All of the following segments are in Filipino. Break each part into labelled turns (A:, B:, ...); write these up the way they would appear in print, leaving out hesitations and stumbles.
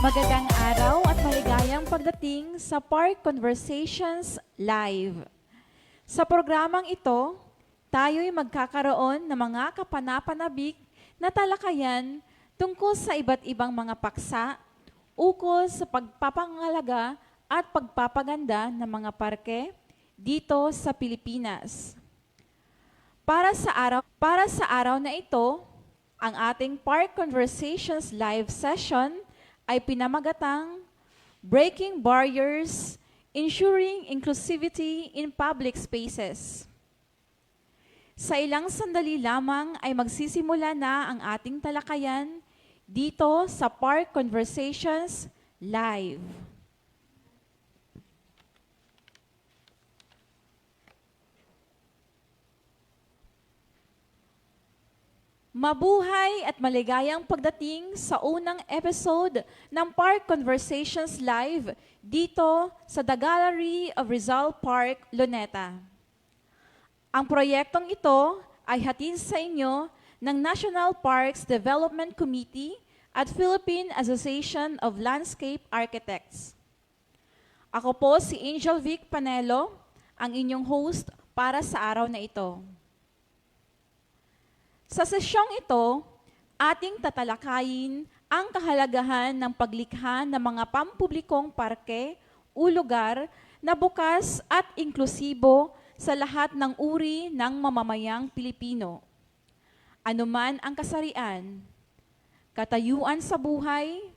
A: Magandang araw at maligayang pagdating sa Park Conversations Live. Sa programang ito, tayo'y magkakaroon ng mga kapanapanabik na talakayan tungkol sa iba't ibang mga paksa ukol sa pagpapangalaga at pagpapaganda ng mga parke dito sa Pilipinas. Para sa araw na ito, ang ating Park Conversations Live session ay pinamagatang Breaking Barriers, Ensuring Inclusivity in Public Spaces. Sa ilang sandali lamang ay magsisimula na ang ating talakayan dito sa Park Conversations Live. Mabuhay at maligayang pagdating sa unang episode ng Park Conversations Live dito sa The Gallery of Rizal Park, Luneta. Ang proyektong ito ay hatid sa inyo ng National Parks Development Committee at Philippine Association of Landscape Architects. Ako po si Angel Vic Panelo, ang inyong host para sa araw na ito. Sa sesyong ito, ating tatalakayin ang kahalagahan ng paglikha ng mga pampublikong parke o lugar na bukas at inklusibo sa lahat ng uri ng mamamayang Pilipino. Anuman ang kasarian, katayuan sa buhay,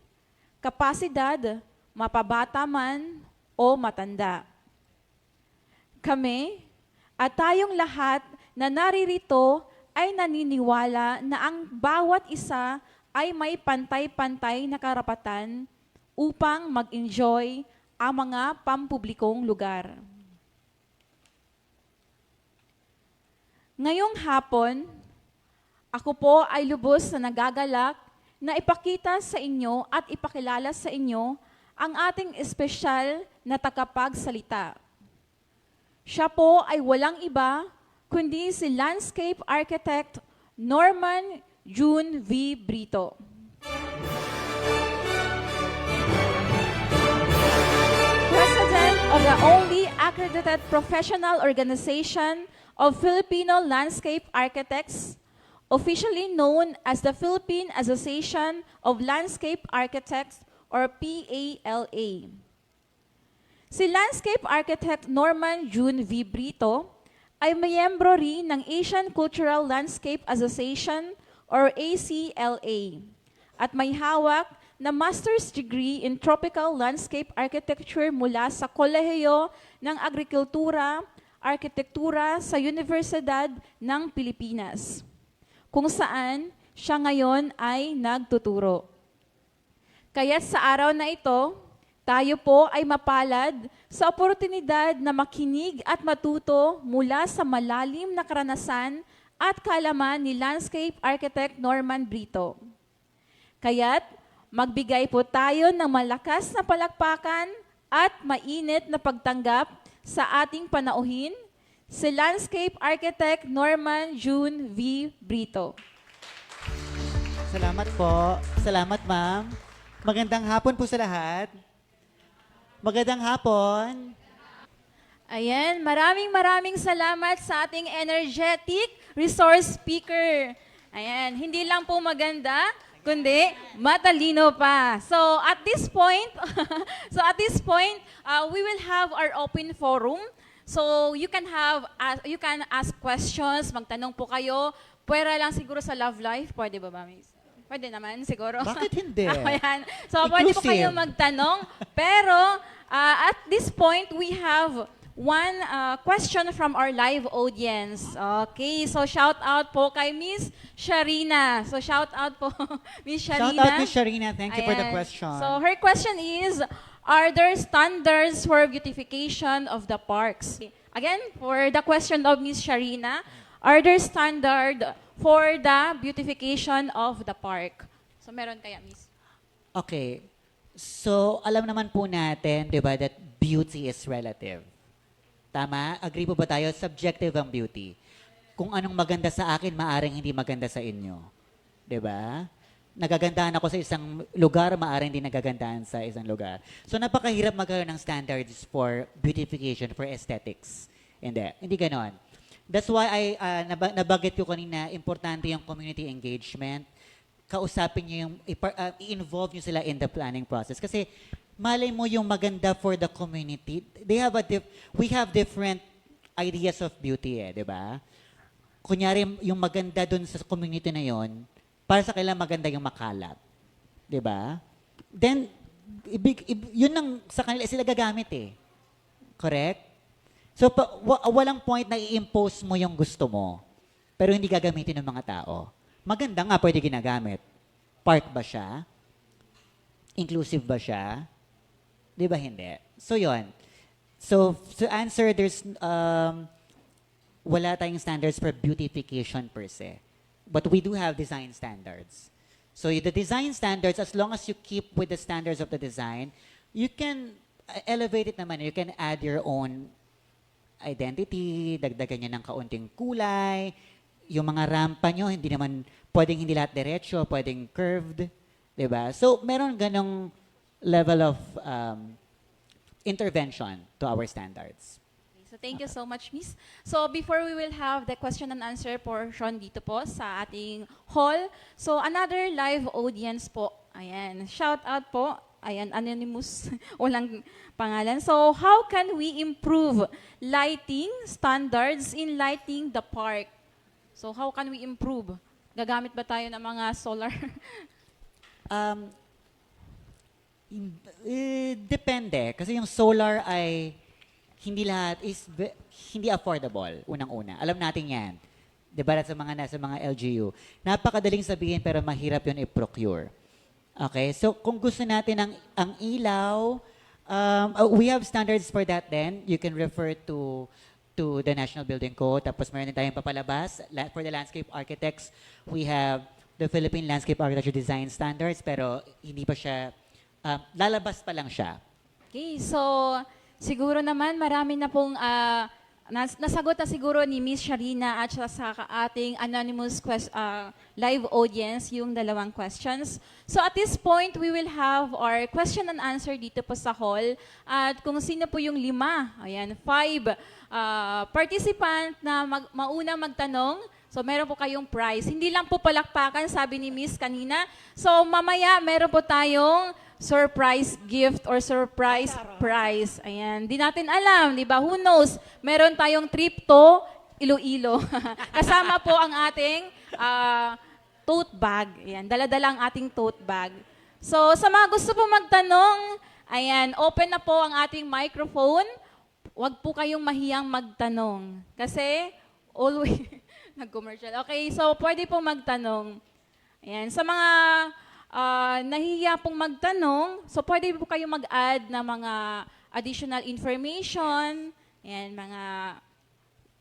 A: kapasidad, mapabata man o matanda. Kami at tayong lahat na naririto ay naniniwala na ang bawat isa ay may pantay-pantay na karapatan upang mag-enjoy ang mga pampublikong lugar. Ngayong hapon, ako po ay lubos na nagagalak na ipakita sa inyo at ipakilala sa inyo ang ating espesyal na tagapagsalita. Siya po ay walang iba kundi si landscape architect Norman June V. Brito. President of the only accredited professional organization of Filipino landscape architects, officially known as the Philippine Association of Landscape Architects or PALA. Si landscape architect Norman June V. Brito ay miyembro rin ng Asian Cultural Landscape Association or ACLA at may hawak na master's degree in tropical landscape architecture mula sa Kolehiyo ng Agrikultura, Arkitektura sa Universidad ng Pilipinas, kung saan siya ngayon ay nagtuturo. Kaya't sa araw na ito, tayo po ay mapalad sa oportunidad na makinig at matuto mula sa malalim na karanasan at kaalaman ni landscape architect Norman Brito. Kaya't magbigay po tayo ng malakas na palakpakan at mainit na pagtanggap sa ating panauhin, si landscape architect Norman June V. Brito.
B: Salamat po. Salamat, ma'am. Magandang hapon po sa lahat. Magandang hapon.
A: Ayan, maraming salamat sa ating energetic resource speaker. Ayan, hindi lang po maganda, kundi matalino pa. So at this point, we will have our open forum. So you can ask questions, magtanong po kayo. Pwera lang siguro sa love life, pwede ba, Miss? Pwede naman, siguro.
B: Bakit hindi?
A: Ayan. So, pwede po kayo magtanong. Pero, at this point, we have one question from our live audience. Okay, so shout out po kay Miss Sharina. So, shout out po, Miss Sharina.
B: Shout out, Miss Sharina. Thank you for the question.
A: So, her question is, are there standards for beautification of the parks? Again, for the question of Miss Sharina, are there standard for the beautification of the park? So, meron kaya, Miss?
B: Okay. So, alam naman po natin, di ba, that beauty is relative. Tama? Agree po ba tayo? Subjective ang beauty. Kung anong maganda sa akin, maaring hindi maganda sa inyo. Di ba? Nagagandahan ako sa isang lugar, maaring hindi nagagandahan sa isang lugar. So, napakahirap magkaroon ng standards for beautification, for aesthetics. Hindi ganon. That's why nabanggit ko kanina, importante yung community engagement. Kausapin nyo yung, i-involve nyo sila in the planning process. Kasi malay mo yung maganda for the community. We have different ideas of beauty di ba? Kunyari, yung maganda dun sa community na yon, para sa kanila maganda yung makalat. Di ba? Then, yun lang sa kanila sila gagamit Correct? So, walang point na i-impose mo yung gusto mo, pero hindi gagamitin ng mga tao. Maganda nga, pwede ginagamit. Part ba siya? Inclusive ba siya? Di ba hindi? So, yon. So, to answer, wala tayong standards for beautification per se. But we do have design standards. So, the design standards, as long as you keep with the standards of the design, you can elevate it naman. You can add your own identity, dagdagan nyo ng kaunting kulay, yung mga rampa nyo, pwedeng hindi lahat diretso, pwedeng curved, di ba? So, meron ganong level of intervention to our standards.
A: So thank you so much, Miss. So before we will have the question and answer portion dito po sa ating hall, so another live audience po, ayan, shout out po, ayan, anonymous, walang pangalan. So how can we improve lighting standards in lighting the park? So how can we improve? Gagamit ba tayo ng mga solar?
B: Depende. Kasi yung solar ay hindi affordable, unang-una. Alam natin yan. Diba sa mga nasa mga LGU. Napakadaling sabihin pero mahirap yun i-procure. Okay? So kung gusto natin ang ilaw, we have standards for that then. You can refer to the National Building Code. Tapos meron din tayong papalabas. For the landscape architects, we have the Philippine Landscape Architecture Design Standards, pero hindi pa siya, lalabas pa lang siya.
A: Okay, so siguro naman marami na pong nasagot na siguro ni Miss Sharina at sa ating anonymous live audience yung dalawang questions. So at this point, we will have our question and answer dito po sa hall. At kung sino po yung 5 participant na mauna magtanong, so meron po kayong prize. Hindi lang po palakpakan, sabi ni Miss kanina. So mamaya meron po tayong surprise gift or surprise prize. Ayan. Di natin alam, di ba? Who knows? Meron tayong trip to Iloilo. Kasama po ang ating tote bag. Ayan. Dala-dala ang ating tote bag. So, sa mga gusto po magtanong, ayan, open na po ang ating microphone. Huwag po kayong mahiyang magtanong. Kasi, always, nag-commercial. Okay, so pwede po magtanong. Ayan. Sa mga nahihiya pong magtanong, so pwede po kayo mag-add na mga additional information, and mga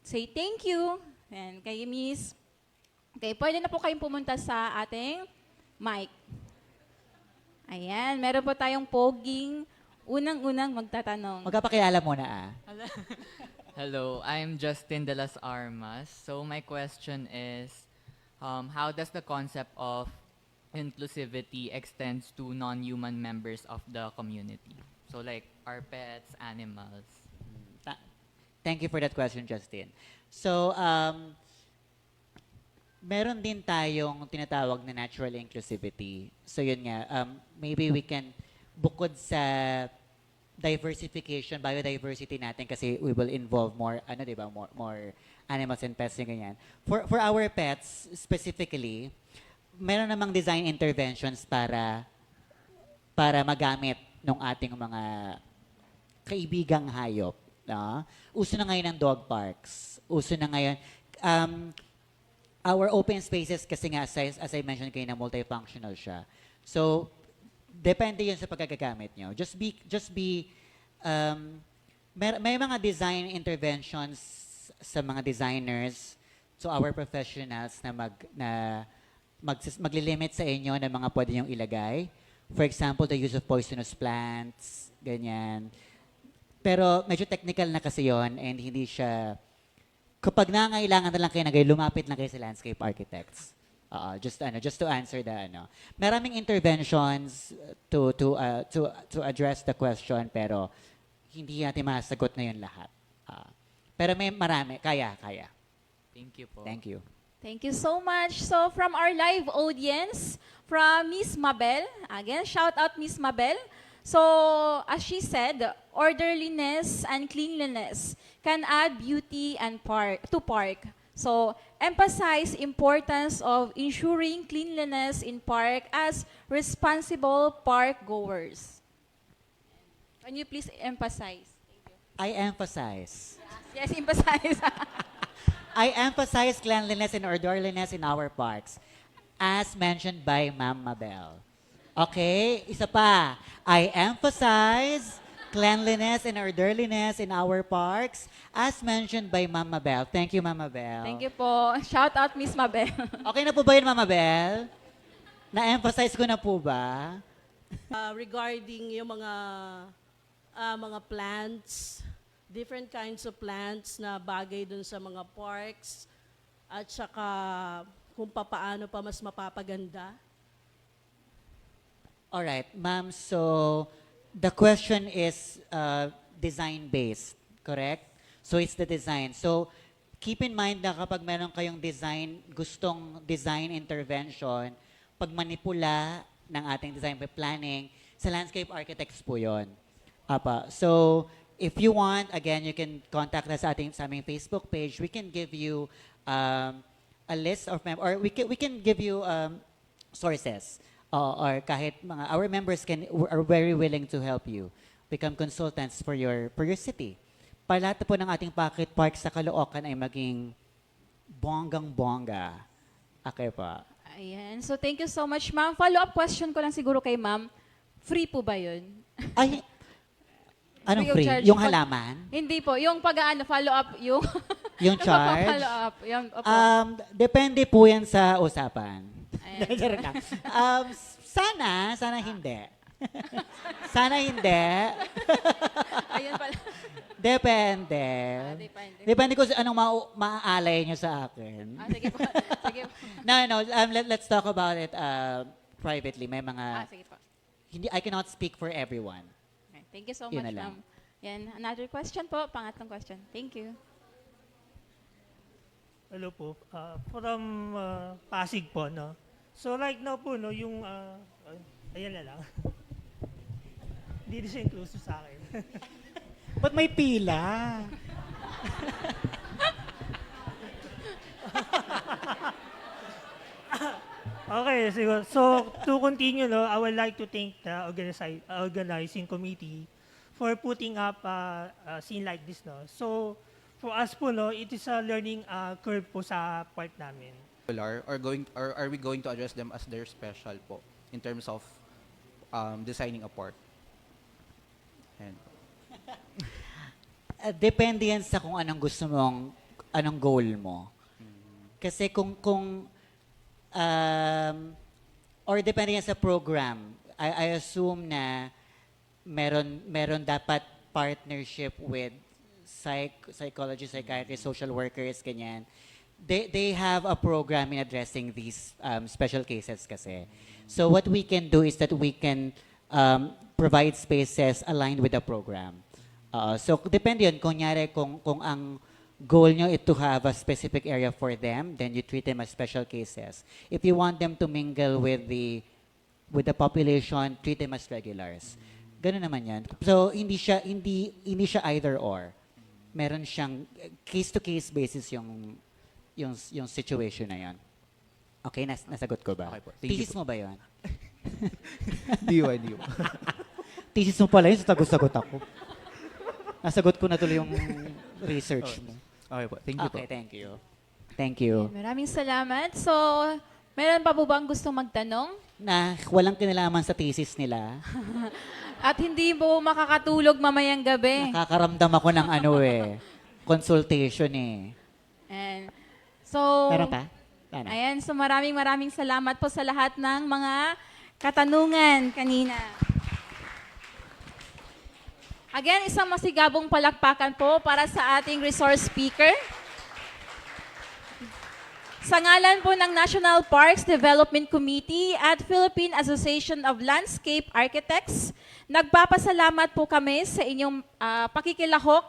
A: say thank you, and kay Miss. Okay, pwede na po kayong pumunta sa ating mic. Ayan, meron po tayong poging unang-unang magtatanong.
B: Magpapakilala muna
C: Hello, I'm Justin de las Armas. So my question is, how does the concept of inclusivity extends to non-human members of the community? So like our pets, animals.
B: Thank you for that question, Justin. So, meron din tayong tinatawag na natural inclusivity. So yun nga, maybe we can, bukod sa diversification, biodiversity natin kasi we will involve more, diba, more animals and pets yung ganyan. For our pets, specifically, meron namang design interventions para magamit ng ating mga kaibigang hayop. No? Uso na ngayon ng dog parks. Uso na ngayon. Our open spaces kasi nga, as I mentioned kayo, na multifunctional siya. So, depende yun sa paggagamit nyo. May mga design interventions sa mga designers, so our professionals na maglilimit sa inyo ng mga pwede niyong ilagay. For example, the use of poisonous plants, ganyan. Pero medyo technical na kasi yon and hindi siya, kapag nangailangan na lang kayo na kayo, lumapit lang kayo sa landscape architects. Just to answer the Maraming interventions to address the question pero hindi natin masagot na yun lahat. Pero may marami, kaya.
C: Thank you po.
B: Thank you.
A: Thank you so much. So from our live audience, from Miss Mabel, again, shout out Miss Mabel. So as she said, orderliness and cleanliness can add beauty and to park. So emphasize importance of ensuring cleanliness in park as responsible park goers. Can you please emphasize?
B: I emphasize.
A: Yes, emphasize.
B: I emphasize cleanliness and orderliness in our parks, as mentioned by Ma'am Mabel. Okay, isa pa. I emphasize cleanliness and orderliness in our parks, as mentioned by Ma'am Mabel. Thank you, Ma'am Mabel.
A: Thank you po. Shout out Miss Mabel.
B: Okay na po ba yun, Ma'am Mabel? Na-emphasize ko na po ba?
D: Regarding yung mga plants, different kinds of plants na bagay dun sa mga parks, at saka kung papaano pa mas mapapaganda.
B: Alright, ma'am, so the question is design-based, correct? So it's the design. So keep in mind na kapag meron kayong gustong design intervention, pag manipula ng ating design by planning, sa landscape architects po yun. So if you want, again, you can contact us sa aming Facebook page. We can give you a list of or we can give you sources. Or kahit our members are very willing to help you become consultants for your city. Para lahat po ng ating pocket park sa Caloocan ay maging bonggang-bongga. Okay pa.
A: Ayan. So thank you so much, ma'am. Follow-up question ko lang siguro kay ma'am. Free po ba yun?
B: Ay, anong
A: Free of
B: free?
A: charge.
B: Yung halaman?
A: Hindi po. Yung follow-up, yung...
B: Yung charge?
A: follow-up. Yung, opo.
B: Depende po yan sa usapan.
A: Ayan.
B: Charot lang. Sana hindi. Sana hindi.
A: Ayun pala.
B: Depende.
A: Depende.
B: Depende kung anong maaalay nyo sa akin.
A: Sige po. Sige po.
B: No. Let's talk about it privately. May mga
A: Sige po.
B: I cannot speak for everyone.
A: Okay. Thank you so
B: Yun
A: much,
B: na lang.
A: ma'am. Yan. Another question po. Pangatlong question. Thank you.
E: Hello po. From Pasig po, no? So right now po, no, yung, ayan na lang. Hindi rin siya inclusive sa akin.
B: Ba't may pila?
E: Okay, siguro. So to continue, no, I would like to thank the organizing committee for putting up a scene like this, no? So for us po, no, it is a learning curve po sa part namin.
F: Are we going to address them as their special po in terms of designing a park? And
B: Depende yan sa kung anong gusto mong, anong goal mo. Kasi or depende yan sa program. I assume na meron dapat partnership with psychology, psychiatry, social workers, ganyan. They have a program in addressing these special cases kasi. So what we can do is that we can provide spaces aligned with the program. So depende yun, kunyari kung ang goal nyo is to have a specific area for them, then you treat them as special cases. If you want them to mingle with the population, treat them as regulars. Ganun naman yan. So hindi siya either or. Meron siyang case-to-case basis yung situation na yon. Okay, nasagot ko ba?
F: Okay po. Thank you
B: Thesis
F: po.
B: mo ba yon?
F: di ba?
B: Thesis mo pala yun, sagot ako. Nasagot ko na tuloy yung research mo.
F: Okay po. Thank you po.
B: Okay, thank you. Thank you.
A: Maraming salamat. So, meron pa po bang gustong magtanong?
B: Na walang kinalaman sa thesis nila.
A: At hindi po makakatulog mamayang gabi.
B: Nakakaramdam ako ng consultation eh.
A: And, so,
B: Meron pa? Ano?
A: ayan, so maraming salamat po sa lahat ng mga katanungan kanina. Again, isang masigabong palakpakan po para sa ating resource speaker. Sa ngalan po ng National Parks Development Committee at Philippine Association of Landscape Architects, nagpapasalamat po kami sa inyong pakikilahok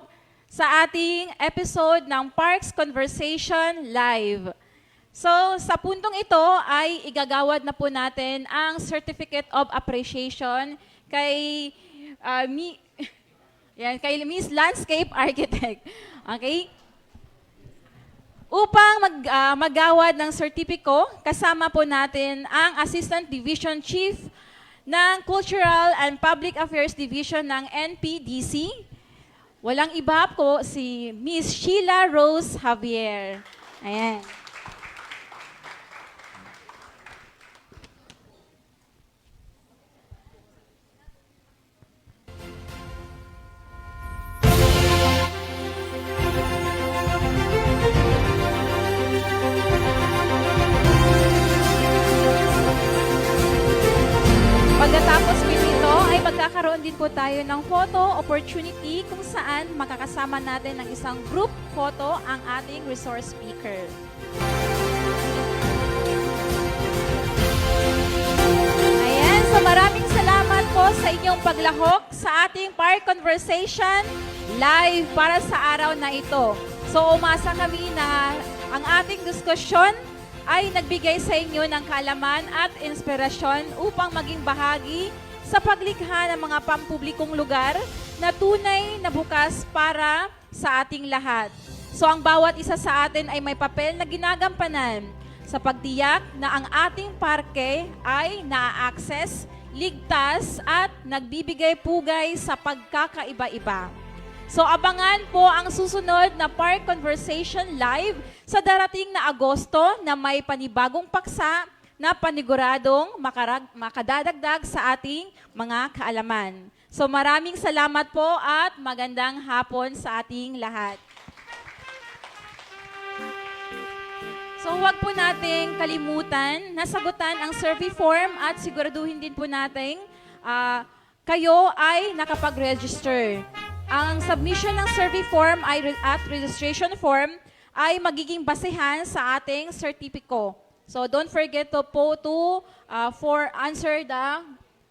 A: sa ating episode ng Parks Conversation Live. So, sa puntong ito ay igagawad na po natin ang Certificate of Appreciation kay kay Miss Landscape Architect. Okay? Upang magawad ng sertipiko, kasama po natin ang Assistant Division Chief ng Cultural and Public Affairs Division ng NPDC. Walang iba po si Miss Sheila Rose Javier. Ayan. Pagkatapos po nito ay magkakaroon din po tayo ng photo opportunity kung saan makakasama natin ng isang group photo ang ating resource speaker. Ayan, so maraming salamat po sa inyong paglahok sa ating Park Conversation live para sa araw na ito. So umasa kami na ang ating diskusyon ay nagbigay sa inyo ng kaalaman at inspirasyon upang maging bahagi sa paglikha ng mga pampublikong lugar na tunay na bukas para sa ating lahat. So ang bawat isa sa atin ay may papel na ginagampanan sa pagtiyak na ang ating parke ay naa-access, ligtas at nagbibigay pugay sa pagkakaiba-iba. So abangan po ang susunod na Park Conversation Live sa darating na Agosto na may panibagong paksa na paniguradong makadadagdag sa ating mga kaalaman. So maraming salamat po at magandang hapon sa ating lahat. So huwag po nating kalimutan na sagutan ang survey form at siguraduhin din po natin kayo ay nakapag-register. Ang submission ng survey form at registration form ay magiging basehan sa ating sertipiko. So don't forget to answer the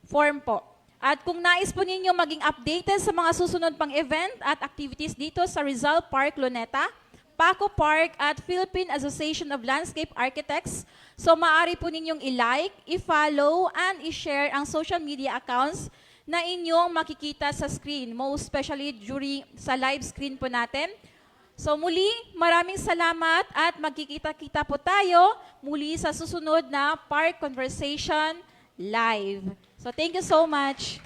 A: form po. At kung nais po ninyo maging updated sa mga susunod pang event at activities dito sa Rizal Park, Luneta, Paco Park at Philippine Association of Landscape Architects, so maaari po ninyong i-like, i-follow, and i-share ang social media accounts na inyong makikita sa screen, most especially sa live screen po natin. So muli, maraming salamat at magkikita-kita po tayo muli sa susunod na Park Conversation Live. So thank you so much.